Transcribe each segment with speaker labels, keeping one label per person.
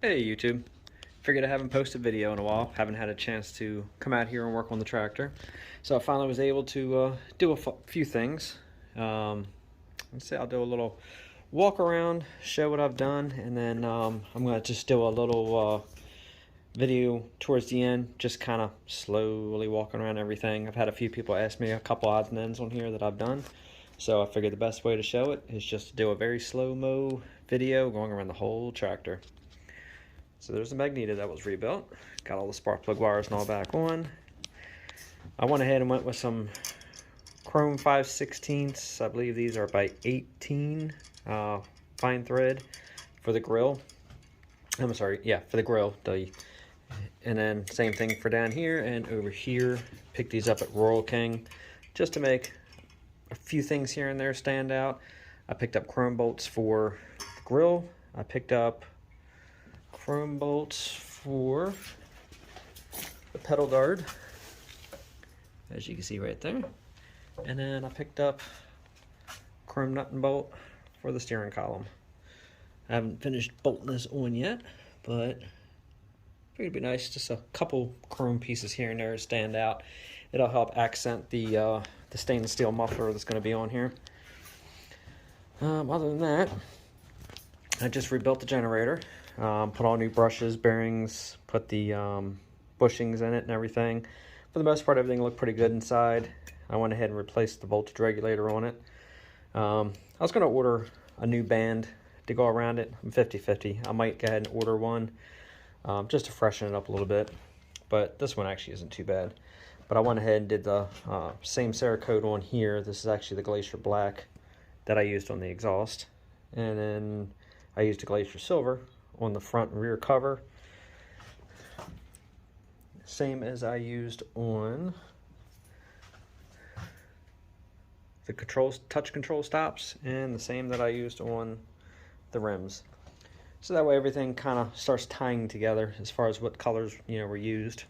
Speaker 1: Hey YouTube, figured I haven't posted a video in a while, haven't had a chance to come out here and work on the tractor. So I finally was able to do a few things. Let's say I'll do a little walk around, show what I've done, and then I'm going to just do a little video towards the end, just kind of slowly walking around everything. I've had a few people ask me a couple odds and ends on here that I've done. So I figured the best way to show it is just to do a very slow-mo video going around the whole tractor. So there's the magneto that was rebuilt. Got all the spark plug wires and all back on. I went ahead and went with some chrome 5/16. I believe these are by 18 fine thread for the grill. I'm sorry, yeah, for the grill. And then same thing for down here and over here. Picked these up at Royal King just to make a few things here and there stand out. I picked up chrome bolts for the grill. I picked up chrome bolts for the pedal guard, as you can see right there. And then I picked up chrome nut and bolt for the steering column. I haven't finished bolting this on yet, but it'd be nice, just a couple chrome pieces here and there stand out. It'll help accent the stainless steel muffler that's going to be on here. Other than that, I just rebuilt the generator. Put all new brushes, bearings, put the bushings in it and everything. For the most part, everything looked pretty good inside. I went ahead and replaced the voltage regulator on it. I was going to order a new band to go around it. I'm 50-50. I might go ahead and order one just to freshen it up a little bit. But this one actually isn't too bad. But I went ahead and did the same cerakote on here. This is actually the Glacier Black that I used on the exhaust. And then I used a Glacier Silver on the front and rear cover, same as I used on the touch control stops, and the same that I used on the rims. So that way everything kind of starts tying together as far as what colors were used.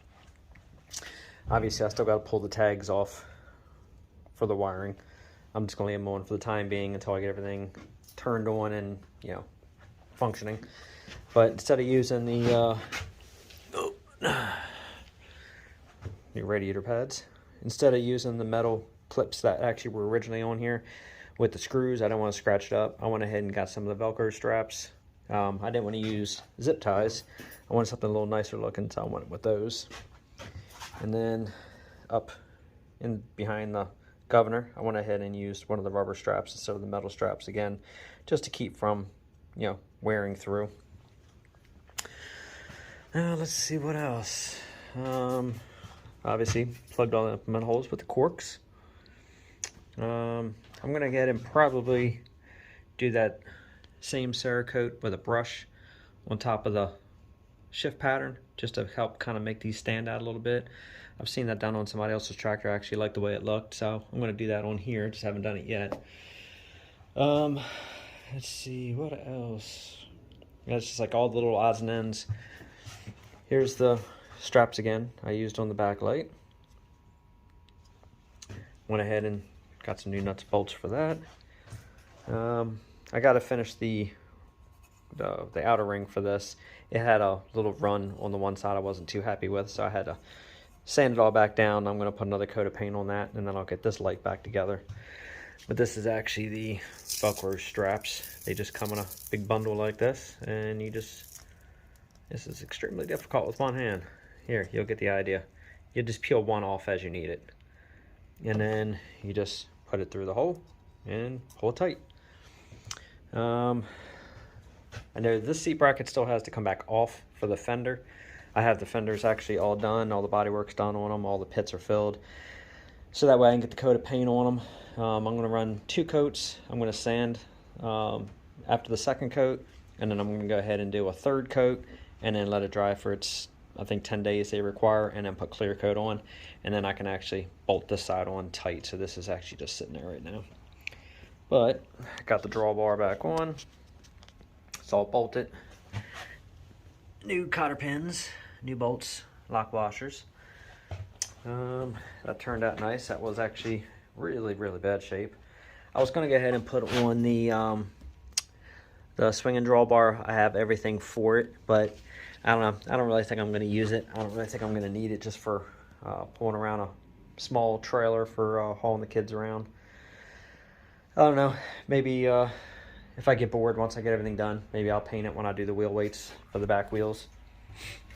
Speaker 1: Obviously I still got to pull the tags off for the wiring. I'm just going to leave them on for the time being until I get everything turned on and functioning. But instead of using the new radiator pads, instead of using the metal clips that actually were originally on here with the screws, I don't want to scratch it up. I went ahead and got some of the Velcro straps. I didn't want to use zip ties. I wanted something a little nicer looking, so I went with those. And then up in behind the governor, I went ahead and used one of the rubber straps instead of the metal straps again, just to keep from wearing through. Let's see what else. Obviously plugged all the implement holes with the corks. I'm gonna go ahead and probably do that same cerakote with a brush on top of the shift pattern, just to help kind of make these stand out a little bit. I've seen that done on somebody else's tractor. I actually like the way it looked, so I'm gonna do that on here. Just haven't done it yet. Let's see what else. It's just like all the little odds and ends. Here's the straps again I used on the back light. Went ahead and got some new nuts and bolts for that. I got to finish the outer ring for this. It had a little run on the one side I wasn't too happy with, so I had to sand it all back down. I'm going to put another coat of paint on that, and then I'll get this light back together. But this is actually the Velcro straps. They just come in a big bundle like this, and this is extremely difficult with one hand. Here, you'll get the idea. You just peel one off as you need it. And then you just put it through the hole and pull it tight. I know this seat bracket still has to come back off for the fender. I have the fenders actually all done, all the bodywork's done on them, all the pits are filled. So that way I can get the coat of paint on them. I'm going to run 2 coats. I'm going to sand after the second coat, and then I'm going to go ahead and do a third coat and then let it dry for I think 10 days they require, and then put clear coat on, and then I can actually bolt this side on tight. So this is actually just sitting there right now. But I got the drawbar back on. It's all bolted. New cotter pins, new bolts, lock washers. That turned out nice. That was actually really bad shape. I was going to go ahead and put on the The swing and drawbar, I have everything for it, but I don't know. I don't really think I'm going to use it. I don't really think I'm going to need it just for pulling around a small trailer for hauling the kids around. I don't know. Maybe if I get bored once I get everything done, maybe I'll paint it when I do the wheel weights for the back wheels.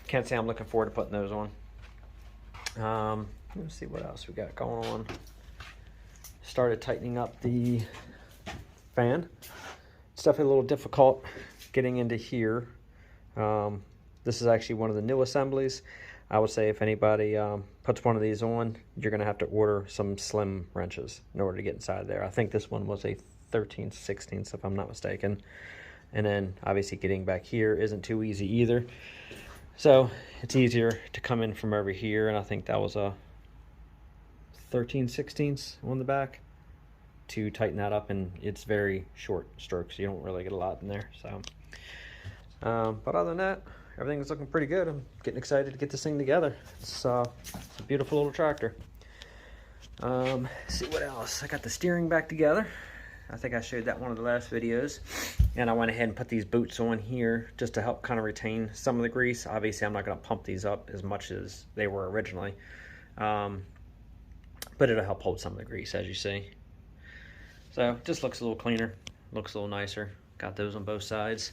Speaker 1: Can't say I'm looking forward to putting those on. Let's see what else we got going on. Started tightening up the fan. It's definitely a little difficult getting into here. This is actually one of the new assemblies. I would say if anybody puts one of these on, you're going to have to order some slim wrenches in order to get inside there. I think this one was a 13/16 if I'm not mistaken. And then obviously getting back here isn't too easy either. So it's easier to come in from over here, and I think that was a 13/16 on the back to tighten that up, and it's very short strokes. You don't really get a lot in there. So, but other than that, everything's looking pretty good. I'm getting excited to get this thing together. It's a beautiful little tractor. Let's see what else. I got the steering back together. I think I showed that one of the last videos. And I went ahead and put these boots on here just to help kind of retain some of the grease. Obviously, I'm not going to pump these up as much as they were originally. But it'll help hold some of the grease, as you see. So it just looks a little cleaner, looks a little nicer. Got those on both sides.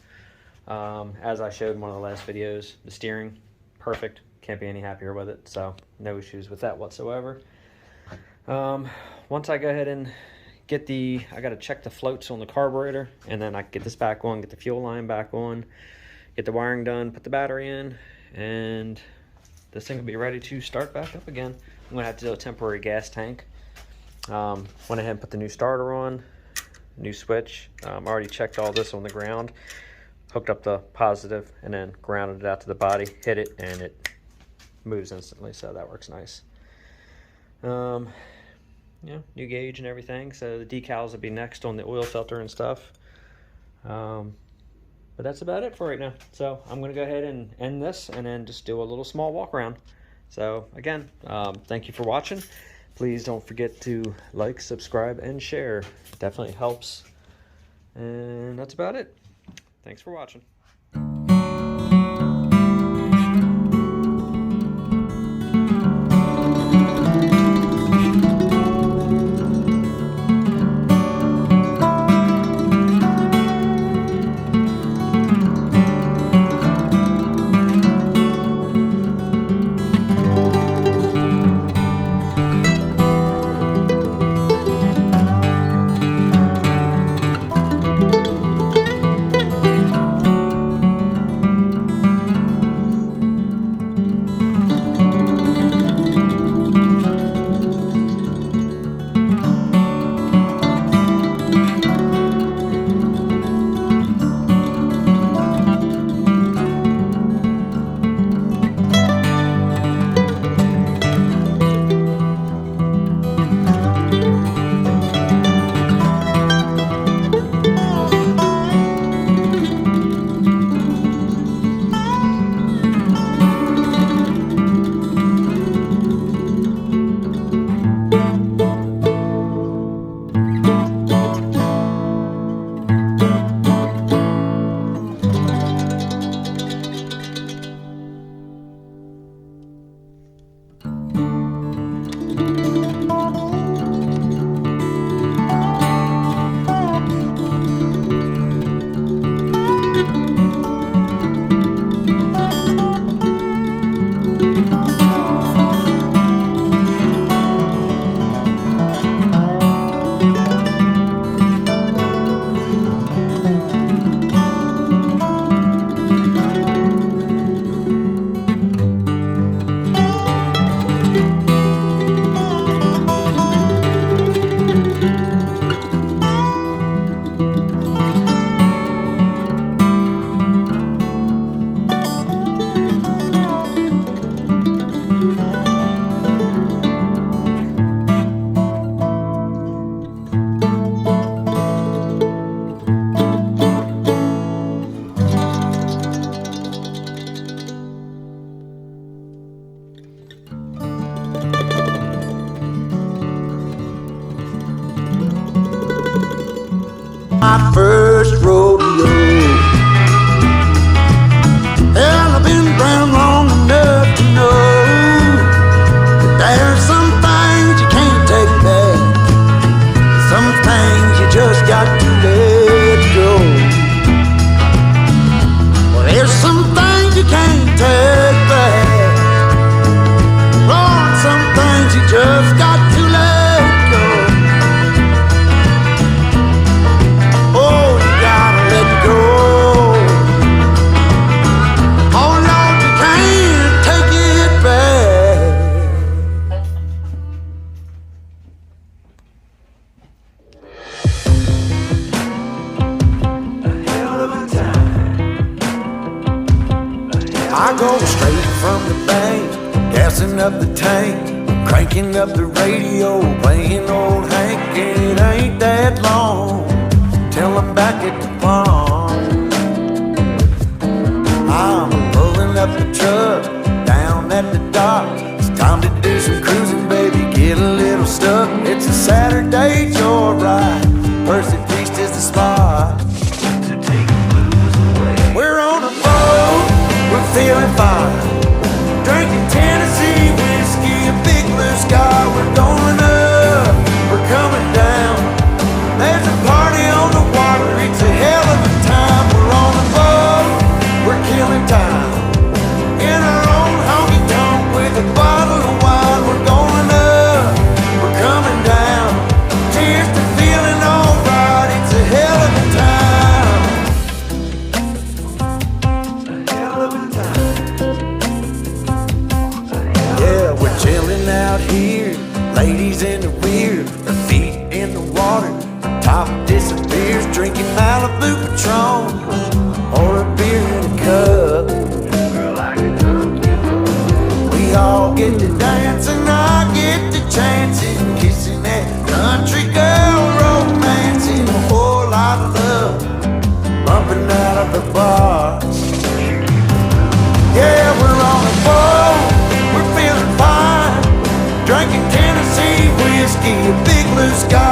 Speaker 1: As I showed in one of the last videos, the steering, perfect. Can't be any happier with it, so no issues with that whatsoever. Once I go ahead and get I got to check the floats on the carburetor, and then I can get this back on, get the fuel line back on, get the wiring done, put the battery in, and this thing will be ready to start back up again. I'm going to have to do a temporary gas tank. Went ahead and put the new starter on, new switch. Already checked all this on the ground, hooked up the positive, and then grounded it out to the body, hit it, and it moves instantly, so that works nice. Yeah, new gauge and everything, so the decals will be next on the oil filter and stuff. But that's about it for right now. So I'm going to go ahead and end this and then just do a little small walk around. So again, thank you for watching. Please don't forget to like, subscribe, and share. It definitely helps. And that's about it. Thanks for watching.
Speaker 2: My first rodeo. go straight from the bank, gassing up the tank, cranking up the radio, playing old Hank. It ain't that long till I'm back at the farm. I'm pulling up the truck down at the dock. It's time to do some cruising, baby, get a little stuck. It's a Saturday joyride, Percy Feast is the spot to take the blues away. We're on a boat, we're feeling fine, drinking Tennessee whiskey, a big blue sky. We're going up, we're coming down, there's a party on the water, it's a hell of a time. We're on a boat, we're killing time, in our own honky-tonk with a bottle of wine. We're going up, we're coming down, cheers to feeling alright, it's a hell of a time. A hell of a time. Yeah, we're chilling out here, ladies in the rear, her feet in the water, top disappears, drinking Malibu Patron or a beer in a cup. Girl, I can hook you up. We all get to dancing, I get to chancing, kissing that country girl, romancing, a whole lot of love bumping out of the bar. Yeah, we're on a boat, we're feeling fine, drinking Tennessee whiskey, a big blue sky.